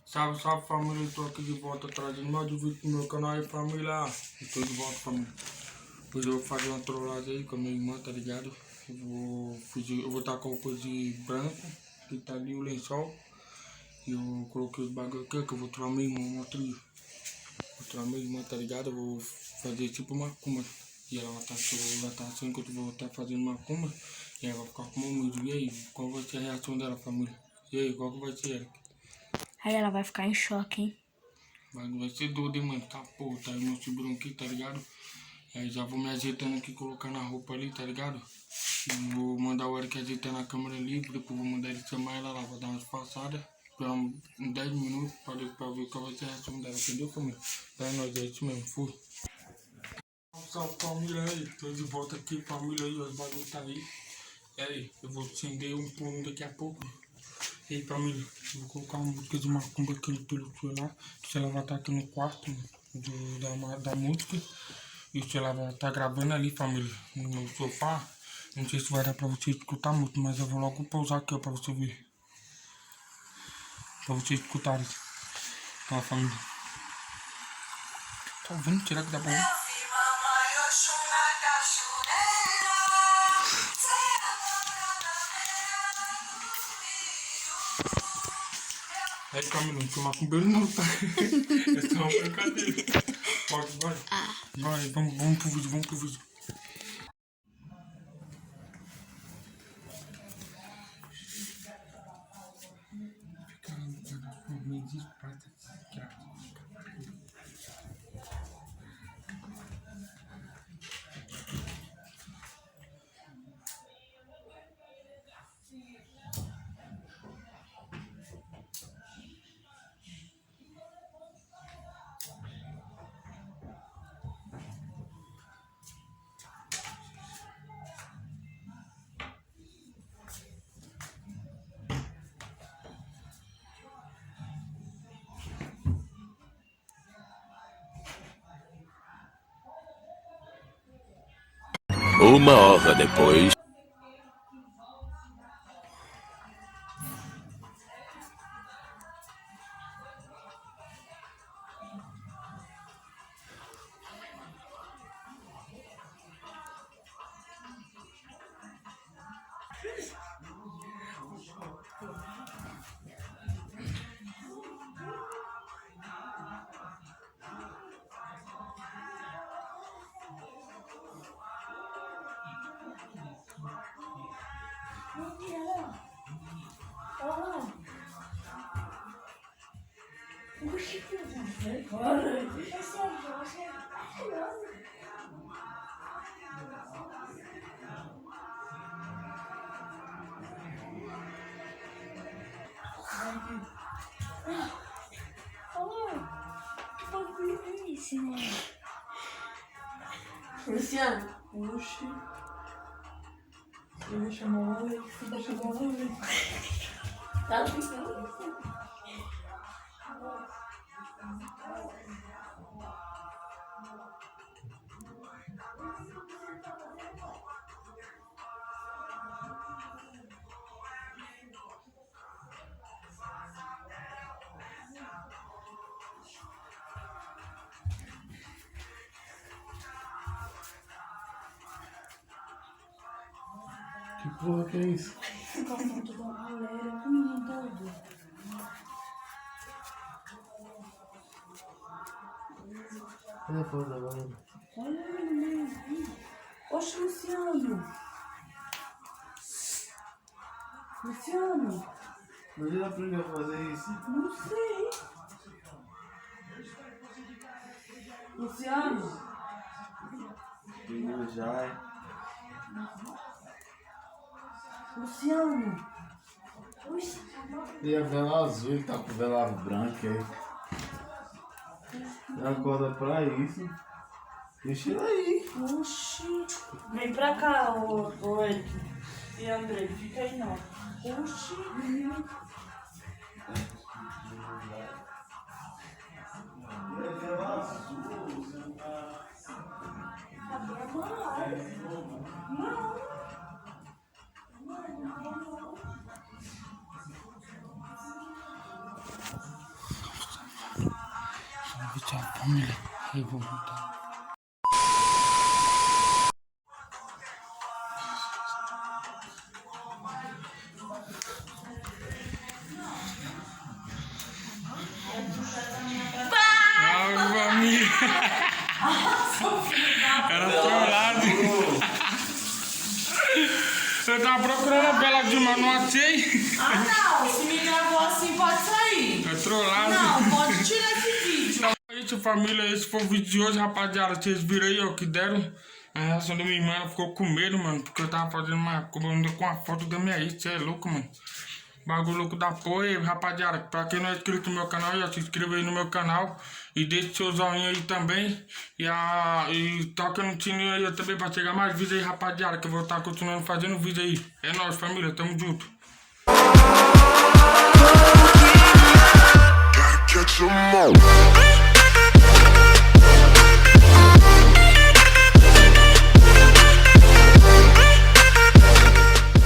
Salve, salve família, eu tô aqui de volta trazendo mais um vídeo pro meu canal aí, família. Eu tô de volta, família. Hoje eu vou fazer uma trollagem aí com a minha irmã, tá ligado? Eu vou estar com o coisa de branco, que tá ali o lençol. E eu coloquei os bagulho aqui, que eu vou trollar minha irmã, vou trollar minha irmã, tá ligado? Eu vou fazer tipo uma macumba. E ela vai tá achando que eu vou estar fazendo macumba. E ela vai ficar com meu medo. E aí, qual vai ser a reação dela, família? E aí, qual que vai ser ela? Aí ela vai ficar em choque, hein? Vai ser doido, hein, mano? Tá, pô, tá aí meu sobrinho aqui, tá ligado? Aí já vou me ajeitando aqui, colocando a roupa ali, tá ligado? E vou mandar o Eric ajeitar na câmera ali, depois vou mandar ele chamar ela lá, vou dar umas passadas, esperar uns 10 minutos pra ver qual vai ser a reação dela, entendeu, família? É nóis, é isso mesmo, fui. Salve, família aí, tô de volta aqui, família aí, os bagulhos tá aí. E aí, eu vou acender um pulo daqui a pouco. E aí, família, eu vou colocar uma música de macumba aqui no pelo celular. O celular vai estar aqui no quarto da música. E o celular vai estar gravando ali, família, no meu sofá. Não sei se vai dar pra você escutar muito, mas eu vou logo pausar aqui, ó, pra você ver. Pra vocês escutarem. Tá, família. Tá ouvindo? Será que dá pra ouvir? Aí, Camila, não filmar com o belo não, tá? Essa é uma brincadeira. Pode, vai. Vai, vamos pro vídeo, vamos pro vídeo. Uma hora depois. Luciano. Oxi. Eu vou chamar o Alex. Vai chamar o Alex. Tá pensando? Que porra que é isso? Fica a foto da galera. Doido. Olha a foto da galera. Olha ele mesmo. Oxe, Luciano. Luciano. Mas ele aprendeu a fazer isso? Não sei. Luciano. Ele já é. Luciano. E a vela azul, ele tá com vela branca aí. Ele acorda pra isso. Deixa ele aí. Oxi. Vem pra cá, ô Eric. E André, fica aí não. Oxi. É vela azul, você não tá. Não. Tchau, família. Eu vou voltar. Salve, família. Era trollado. Eu tava procurando a Bela de mano, não achei. Ah, não. Se me gravou assim, pode sair. É trollado. Não, pode tirar esse vídeo. É isso, família. Esse foi o vídeo de hoje, rapaziada. Vocês viram aí, ó, que deram. A reação da minha irmã, ela ficou com medo, mano. Porque eu tava fazendo uma comanda com a foto da minha ex. Você é louco, mano. Bagulho louco da porra. E, rapaziada, pra quem não é inscrito no meu canal, já se inscreva aí no meu canal. E deixe seu joinha aí também. E toca no sininho aí também pra chegar mais vídeos aí, rapaziada. Que eu vou estar continuando fazendo vídeo aí. É nóis, família. Tamo junto.